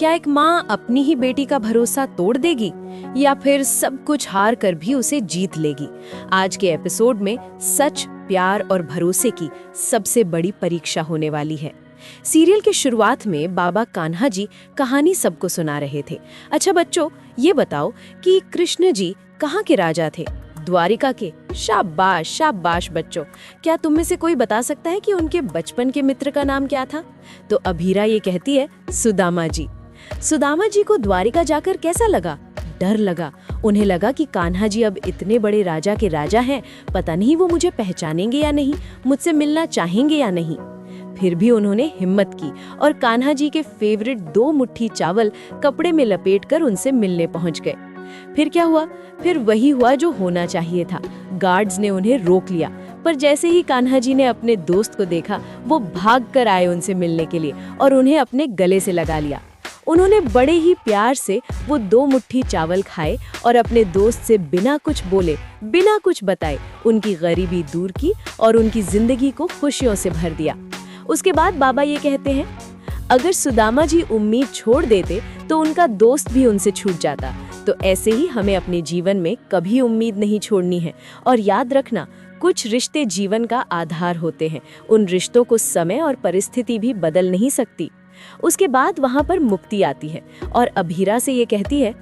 क्या एक माँ अपनी ही बेटी का भरोसा तोड़ देगी या फिर सब कुछ हार कर भी उसे जीत लेगी? आज के एपिसोड में सच, प्यार और भरोसे की सबसे बड़ी परीक्षा होने वाली है। सीरियल के शुरुआत में बाबा कान्हा जी कहानी सबको सुना रहे थे। अच्छा बच्चों, ये बताओ कि कृष्ण जी कहाँ के राजा थे? द्वारिका के। शाबाश शाबाश बच्चों। क्या तुम में से कोई बता सकता है कि उनके बचपन के मित्र का नाम क्या था? तो अभीरा ये कहती है सुदामा जी। सुदामा जी को द्वारिका जाकर कैसा लगा? डर लगा। उन्हें लगा कि कान्हा जी अब इतने बड़े राजा के राजा हैं, पता नहीं वो मुझे पहचानेंगे या नहीं, मुझसे मिलना चाहेंगे या नहीं। फिर भी उन्होंने हिम्मत की और कान्हा जी के फेवरेट 2 मुट्ठी चावल कपड़े में लपेटकर उनसे मिलने पहुंच गए। फिर क्या हुआ? फिर वही हुआ जो होना चाहिए था। गार्ड्स ने उन्हें रोक लिया, पर जैसे ही कान्हा जी ने अपने दोस्त को देखा, वो भागकर आए उनसे मिलने के लिए और उन्हें अपने गले से लगा लिया। उन्होंने बड़े ही प्यार से वो 2 मुट्ठी चावल खाए और अपने दोस्त से बिना कुछ बोले, बिना कुछ बताए उनकी गरीबी दूर की और उनकी जिंदगी को खुशियों से भर दिया। उसके बाद बाबा ये कहते हैं, अगर सुदामा जी उम्मीद छोड़ देते तो उनका दोस्त भी उनसे छूट जाता। तो ऐसे ही हमें अपने जीवन में कभी उम्मीद नहीं छोड़नी है। और याद रखना, कुछ रिश्ते जीवन का आधार होते हैं। उन रिश्तों को समय और परिस्थिति भी बदल नहीं सकती। उसके बाद वहां पर मुक्ति आती है और अभीरा से ये कहती है,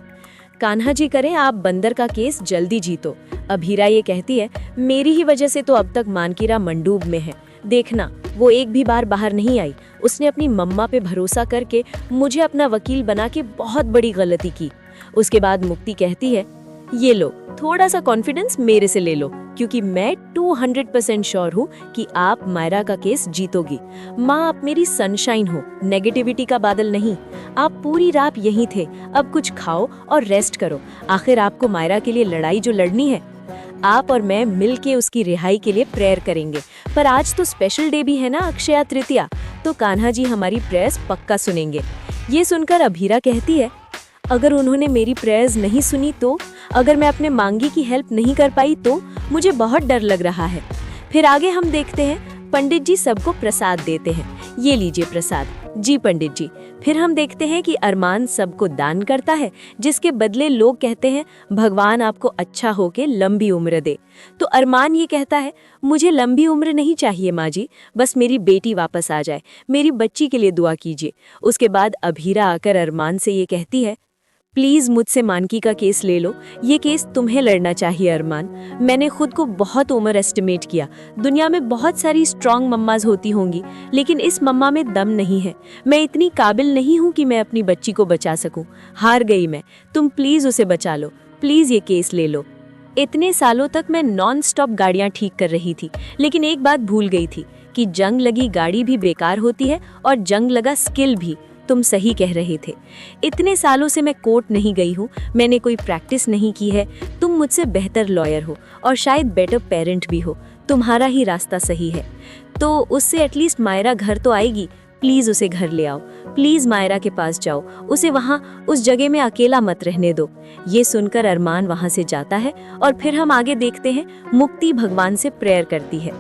कान्हा जी करें आप बंदर का केस जल्दी जीतो। अभीरा ये कहती है, मेरी ही वजह से तो अब तक मानकीरा मंडूब में है। देखना, वो एक भी बार बाहर नहीं आई। उसने अपनी मम्मा पे भरोसा करके मुझे अपना वकील बना के बहुत बड़ी गलती की। उसके बाद मुक्ति कहती है, ये लो, थोड़ा सा कॉन्फिडेंस मेरे से ले लो, क्योंकि मैं 200% श्योर हूँ कि आप मायरा का केस जीतोगी। माँ, आप मेरी सनशाइन हो, नेगेटिविटी का बादल नहीं। आप पूरी रात यहीं थे, अब कुछ खाओ और रेस्ट करो। आखिर आपको मायरा के लिए लड़ाई जो लड़नी है, आप और मैं मिलके उसकी रिहाई के लिए प्रेयर करेंगे। पर आज तो स्पेशल डे भी है ना, अक्षय तृतीया, तो कान्हा जी हमारी प्रेयर्स पक्का सुनेंगे। ये सुनकर अभीरा कहती है, अगर उन्होंने मेरी प्रेयर्स नहीं सुनी तो, अगर मैं अपने मांगी की हेल्प नहीं कर पाई तो मुझे बहुत डर लग रहा है। फिर आगे हम देखते हैं, पंडित जी सबको प्रसाद देते हैं। ये लीजिए प्रसाद। जी पंडित जी। फिर हम देखते हैं कि अरमान सबको दान करता है, जिसके बदले लोग कहते हैं भगवान आपको अच्छा होके लंबी उम्र दे। तो अरमान ये कहता है, मुझे लंबी उम्र नहीं चाहिए माँ जी, बस मेरी बेटी वापस आ जाए, मेरी बच्ची के लिए दुआ कीजिए। उसके बाद अभीरा आकर अरमान से ये कहती है, प्लीज मुझसे मानकी का केस ले लो, ये केस तुम्हें लड़ना चाहिए अरमान। मैंने खुद को बहुत ओवर एस्टिमेट किया। दुनिया में बहुत सारी स्ट्रांग मम्माज होती होंगी, लेकिन इस मम्मा में दम नहीं है। मैं इतनी काबिल नहीं हूँ कि मैं अपनी बच्ची को बचा सकूं। हार गई मैं, तुम प्लीज उसे बचा लो, प्लीज ये केस ले लो। इतने सालों तक मैं नॉन स्टॉप गाड़ियाँ ठीक कर रही थी, लेकिन एक बात भूल गई थी कि जंग लगी गाड़ी भी बेकार होती है और जंग लगा स्किल भी। तुम सही कह रहे थे। इतने सालों से मैं कोर्ट नहीं गई हूँ, मैंने कोई प्रैक्टिस नहीं की है। तुम मुझसे बेहतर लॉयर हो और शायद बेटर पेरेंट भी हो। तुम्हारा ही रास्ता सही है। तो उससे एटलीस्ट मायरा घर तो आएगी। प्लीज उसे घर ले आओ, प्लीज मायरा के पास जाओ, उसे वहाँ उस जगह में अकेला मत रहने दो। ये सुनकर अरमान वहाँ से जाता है और फिर हम आगे देखते हैं, मुक्ति भगवान से प्रेयर करती है,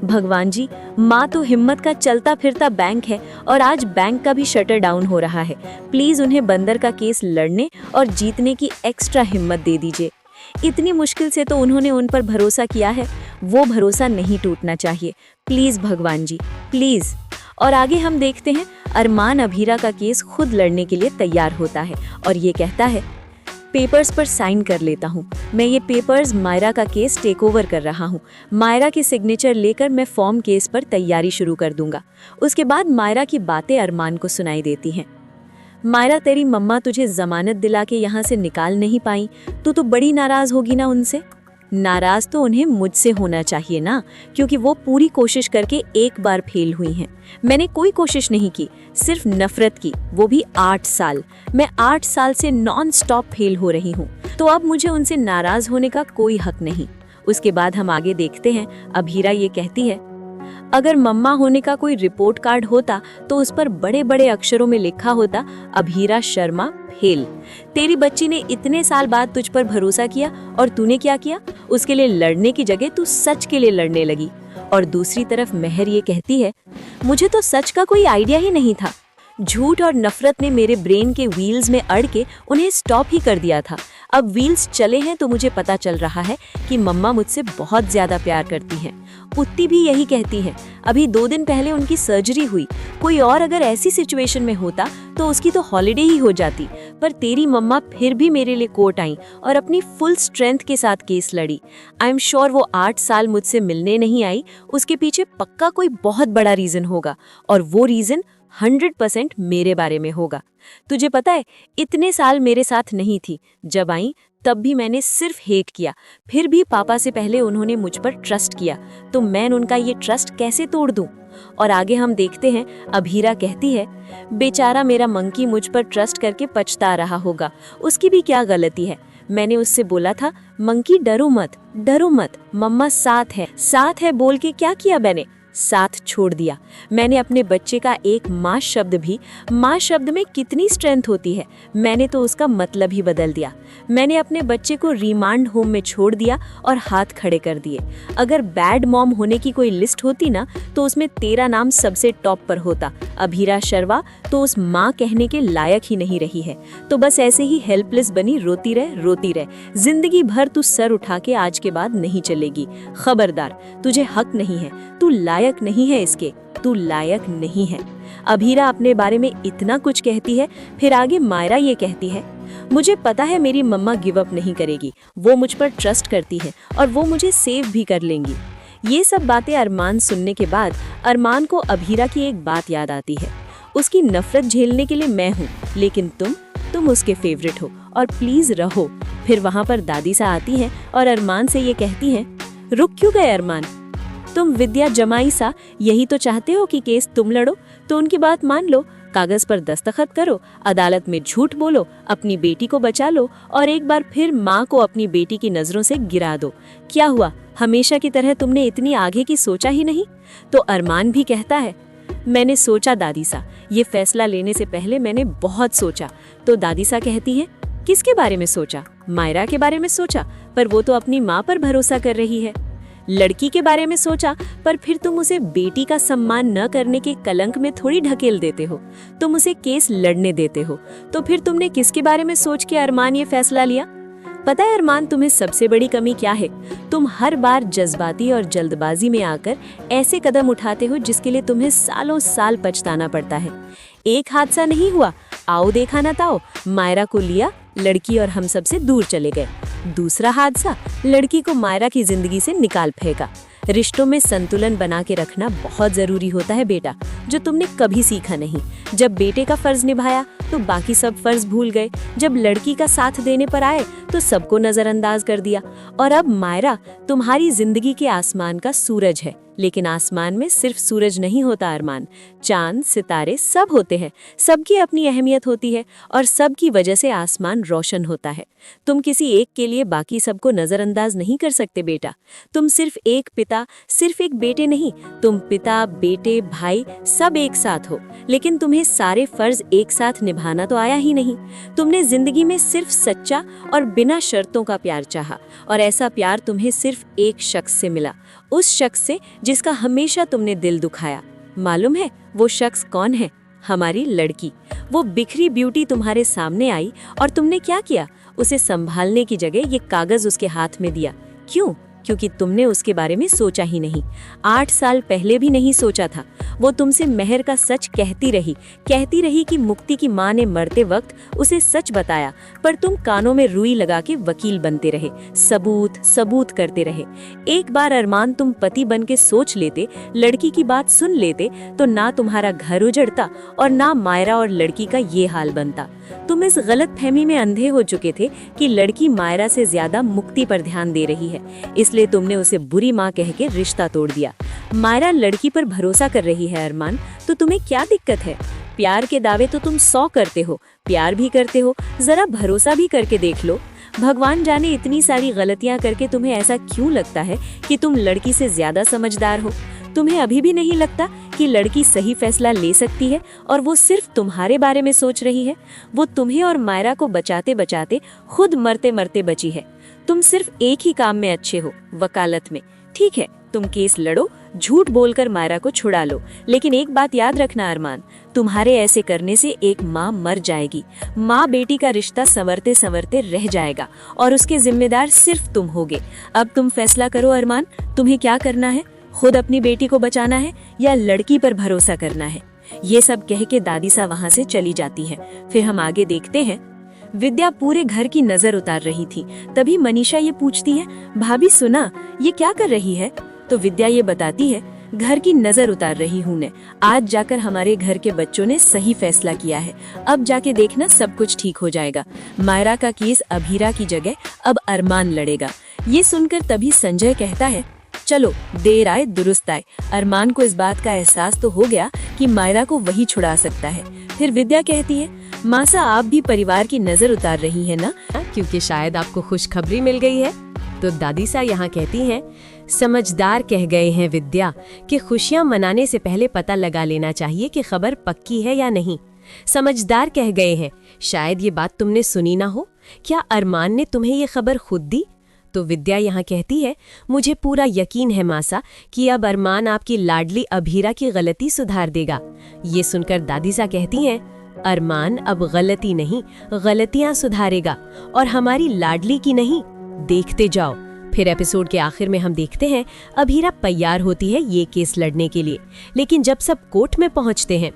भगवान जी, माँ तो हिम्मत का चलता फिरता बैंक है और आज बैंक का भी शटर डाउन हो रहा है। प्लीज उन्हें बंदर का केस लड़ने और जीतने की एक्स्ट्रा हिम्मत दे दीजिए। इतनी मुश्किल से तो उन्होंने उन पर भरोसा किया है, वो भरोसा नहीं टूटना चाहिए। प्लीज भगवान जी, प्लीज। और आगे हम देखते हैं, अरमान अभीरा का केस खुद लड़ने के लिए तैयार होता है और ये कहता है, पेपर्स पर साइन कर लेता हूँ। मैं ये पेपर्स मायरा का केस टेक ओवर कर रहा हूँ। मायरा की सिग्नेचर लेकर मैं फॉर्म केस पर तैयारी शुरू कर दूंगा। उसके बाद मायरा की बातें अरमान को सुनाई देती हैं। मायरा, तेरी मम्मा तुझे जमानत दिला के यहाँ से निकाल नहीं पाई, तू तो बड़ी नाराज होगी ना उनसे। नाराज तो उन्हें मुझसे होना चाहिए ना, क्योंकि वो पूरी कोशिश करके एक बार फेल हुई हैं। मैंने कोई कोशिश नहीं की, सिर्फ नफरत की, वो भी 8 साल। मैं 8 साल से नॉन स्टॉप फेल हो रही हूँ, तो अब मुझे उनसे नाराज होने का कोई हक नहीं। उसके बाद हम आगे देखते हैं, अभीरा ये कहती है, अगर मम्मा होने का कोई रिपोर्ट कार्ड होता तो उस पर बड़े बड़े अक्षरों में लिखा होता, अभीरा शर्मा फेल। तेरी बच्ची ने इतने साल बाद तुझ पर भरोसा किया और तूने क्या किया? उसके लिए लड़ने की जगह तू सच के लिए लड़ने लगी। और दूसरी तरफ मेहर ये कहती है, मुझे तो सच का कोई आइडिया ही नहीं था। झूठ और नफरत ने मेरे ब्रेन के व्हील्स में अड़ के उन्हें स्टॉप ही कर दिया था। अब व्हील्स चले हैं तो मुझे पता चल रहा है कि मम्मा मुझसे बहुत ज्यादा प्यार करती हैं। उत्ती भी यही कहती हैं। अभी 2 दिन पहले उनकी सर्जरी हुई। कोई और अगर ऐसी सिचुएशन में होता तो उसकी तो हॉलिडे ही हो जाती, पर तेरी मम्मा फिर भी मेरे लिए कोर्ट आई और अपनी फुल स्ट्रेंथ के साथ केस लड़ी। आई एम श्योर वो 8 साल मुझसे मिलने नहीं आई, उसके पीछे पक्का कोई बहुत बड़ा रीजन होगा, और वो रीजन 100% मेरे बारे में होगा। तुझे पता है, इतने साल मेरे साथ नहीं थी। जब आई तब भी मैंने सिर्फ हेट किया, फिर भी पापा से पहले उन्होंने मुझ पर ट्रस्ट किया, तो मैं उनका ये ट्रस्ट कैसे तोड़ दूं? और आगे हम देखते हैं। अभीरा कहती है, बेचारा मेरा मंकी मुझ पर ट्रस्ट करके पछता रहा होगा, उसकी भी क्या गलती है। मैंने उससे बोला था, मंकी डरो मत, मम्मा साथ है बोल के क्या किया मैंने? साथ छोड़ दिया। मैंने अपने बच्चे का एक माँ शब्द में कितनी स्ट्रेंथ होती है, मैंने तो उसका मतलब ही बदल दिया। मैंने अपने बच्चे को रिमांड होम में छोड़ दिया और हाथ खड़े कर दिए। अगर बैड मॉम होने की कोई लिस्ट होती ना, तो उसमें तेरा नाम सबसे टॉप पर होता। अभीरा शर्मा तो उस माँ कहने के लायक ही नहीं रही है, तो बस ऐसे ही हेल्पलेस बनी रोती रह। जिंदगी भर तू सर उठा के आज के बाद नहीं चलेगी। खबरदार, तुझे हक नहीं है, तू लायक नहीं है इसके, तू लायक नहीं है। अभीरा अपने बारे में इतना कुछ कहती है, फिर आगे मायरा ये कहती है, मुझे पता है मेरी मम्मा गिव अप नहीं करेगी, वो मुझ पर ट्रस्ट करती है और वो मुझे सेव भी कर लेंगी। ये सब बातें अरमान सुनने के बाद अरमान को अभीरा की एक बात याद आती है। उसकी नफरत झेलने के लिए मैं हूँ, लेकिन तुम उसके फेवरेट हो और प्लीज रहो। फिर वहाँ पर दादी सा आती है और अरमान से ये कहती है, रुक क्यों गए अरमान? तुम विद्या जमाई सा यही तो चाहते हो कि केस तुम लड़ो, तो उनकी बात मान लो, कागज पर दस्तखत करो, अदालत में झूठ बोलो, अपनी बेटी को बचा लो और एक बार फिर माँ को अपनी बेटी की नजरों से गिरा दो। क्या हुआ, हमेशा की तरह तुमने इतनी आगे की सोचा ही नहीं? तो अरमान भी कहता है, मैंने सोचा दादी सा, ये फैसला लेने से पहले मैंने बहुत सोचा। तो दादी सा कहती है, किसके बारे में सोचा? मायरा के बारे में सोचा, पर वो तो अपनी माँ पर भरोसा कर रही है। लड़की के बारे में सोचा, पर फिर तुम उसे बेटी का सम्मान न करने के कलंक में थोड़ी ढकेल देते हो, तुम उसे केस लड़ने देते हो। तो फिर तुमने किसके बारे में सोच के अरमान ये फैसला लिया? पता है अरमान, तुम्हें सबसे बड़ी कमी क्या है? तुम हर बार जज्बाती और जल्दबाजी में आकर ऐसे कदम उठाते हो जिसके लिए तुम्हें सालों साल पछताना पड़ता है। एक हादसा नहीं हुआ, आओ देखा ना ताओ, मायरा को लिया, लड़की और हम सब से दूर चले गए। दूसरा हादसा, लड़की को मायरा की जिंदगी से निकाल फेंका। रिश्तों में संतुलन बना के रखना बहुत जरूरी होता है बेटा, जो तुमने कभी सीखा नहीं। जब बेटे का फर्ज निभाया तो बाकी सब फर्ज भूल गए। जब लड़की का साथ देने पर आए तो सबको नजरअंदाज कर दिया। और अब मायरा तुम्हारी जिंदगी के आसमान का सूरज है, लेकिन आसमान में सिर्फ सूरज नहीं होता अरमान, चांद सितारे सब होते हैं। सबकी अपनी अहमियत होती है और सबकी वजह से आसमान रोशन होता है। तुम किसी एक के लिए बाकी सबको नजरअंदाज नहीं कर सकते बेटा। तुम सिर्फ एक पिता, सिर्फ एक बेटे नहीं, तुम पिता, बेटे, भाई सब एक साथ हो, लेकिन तुम्हें सारे फर्ज एक साथ निभाना तो आया ही नहीं। तुमने जिंदगी में सिर्फ सच्चा और बिना शर्तों का प्यार चाहा, और ऐसा प्यार तुम्हें सिर्फ एक शख्स से मिला, उस शख्स से जिसका हमेशा तुमने दिल दुखाया। मालूम है वो शख्स कौन है? हमारी लड़की। वो बिखरी ब्यूटी तुम्हारे सामने आई और तुमने क्या किया? उसे संभालने की जगह ये कागज उसके हाथ में दिया। क्यों? क्योंकि तुमने उसके बारे में सोचा ही नहीं। 8 साल पहले भी नहीं सोचा था। वो तुमसे मेहर का सच कहती रही कि मुक्ति की माँ ने मरते वक्त उसे सच बताया, पर तुम कानों में रुई लगा के वकील बनते रहे, सबूत करते रहे। एक बार अरमान तुम पति बन के सोच लेते, लड़की की बात सुन लेते, तो ना तुम्हारा घर उजड़ता और ना मायरा और लड़की का ये हाल बनता। तुम इस गलत फहमी में अंधे हो चुके थे कि लड़की मायरा से ज्यादा मुक्ति पर ध्यान दे रही है, इसलिए तुमने उसे बुरी माँ कह के रिश्ता तोड़ दिया। मायरा लड़की पर भरोसा कर रही है अरमान, तो तुम्हें क्या दिक्कत है? प्यार के दावे तो तुम 100 करते हो, प्यार भी करते हो, जरा भरोसा भी करके देख लो। भगवान जाने इतनी सारी गलतियां करके तुम्हें ऐसा क्यों लगता है कि तुम लड़की से ज्यादा समझदार हो? तुम्हें अभी भी नहीं लगता कि लड़की सही फैसला ले सकती है और वो सिर्फ तुम्हारे बारे में सोच रही है? वो तुम्हें और मायरा को बचाते बचाते खुद मरते मरते बची है। तुम सिर्फ एक ही काम में अच्छे हो, वकालत में। ठीक है, तुम केस लड़ो, झूठ बोलकर मायरा को छुड़ा लो, लेकिन एक बात याद रखना अरमान, तुम्हारे ऐसे करने से एक माँ मर जाएगी। माँ बेटी का रिश्ता संवरते संवरते रह जाएगा और उसके जिम्मेदार सिर्फ तुम होगे। अब तुम फैसला करो अरमान, तुम्हें क्या करना है? खुद अपनी बेटी को बचाना है या लड़की पर भरोसा करना है? ये सब कह के दादी सा वहाँ से चली जाती है। फिर हम आगे देखते हैं। विद्या पूरे घर की नजर उतार रही थी, तभी मनीषा ये पूछती है, भाभी सुना, ये क्या कर रही है? तो विद्या ये बताती है, घर की नजर उतार रही हूँ ने। आज जाकर हमारे घर के बच्चों ने सही फैसला किया है, अब जाके देखना सब कुछ ठीक हो जाएगा। मायरा का केस अभीरा की जगह अब अरमान लड़ेगा। ये सुनकर तभी संजय कहता है, चलो देर आए दुरुस्त आए। अरमान को इस बात का एहसास तो हो गया कि मायरा को वही छुड़ा सकता है। फिर विद्या कहती है, मासा आप भी परिवार की नजर उतार रही है ना? क्योंकि शायद आपको खुशखबरी मिल गई है। तो दादी सा यहाँ कहती हैं, समझदार कह गए हैं विद्या कि खुशियाँ मनाने से पहले पता लगा लेना चाहिए कि खबर पक्की है या नहीं। समझदार कह गए हैं, शायद ये बात तुमने सुनी ना हो। क्या अरमान ने तुम्हें ये खबर खुद दी? तो विद्या यहाँ कहती है, मुझे पूरा यकीन है मासा कि अब अरमान आपकी लाडली अभीरा की गलती सुधार देगा। ये सुनकर दादी सा कहती हैं, अरमान अब गलती नहीं, गलतियां सुधारेगा और हमारी लाडली की नहीं, देखते जाओ। फिर एपिसोड के आखिर में हम देखते हैं अभीरा तैयार होती है ये केस लड़ने के लिए, लेकिन जब सब कोर्ट में पहुंचते हैं,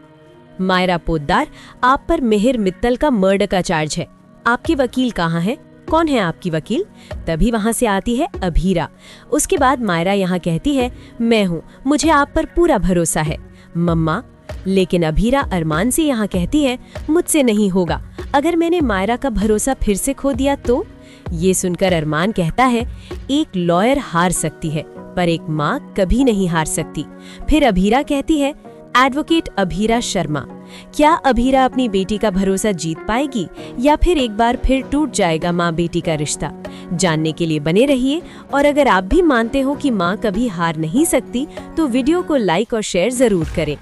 मायरा पोद्दार, आप पर मिहिर मित्तल का मर्डर का चार्ज है, आपके वकील कहाँ है? कौन है आपकी वकील? तभी वहां से आती है अभीरा। उसके बाद मायरा यहाँ कहती है, मैं हूँ, मुझे आप पर पूरा भरोसा है मम्मा। लेकिन अभीरा अरमान से यहाँ कहती है, मुझसे नहीं होगा, अगर मैंने मायरा का भरोसा फिर से खो दिया तो? ये सुनकर अरमान कहता है, एक लॉयर हार सकती है पर एक माँ कभी नहीं हार सकती। फिर अभीरा कहती है, एडवोकेट अभीरा शर्मा, क्या अभीरा अपनी बेटी का भरोसा जीत पाएगी या फिर एक बार फिर टूट जाएगा माँ बेटी का रिश्ता? जानने के लिए बने रहिए और अगर आप भी मानते हो कि माँ कभी हार नहीं सकती तो वीडियो को लाइक और शेयर जरूर करें।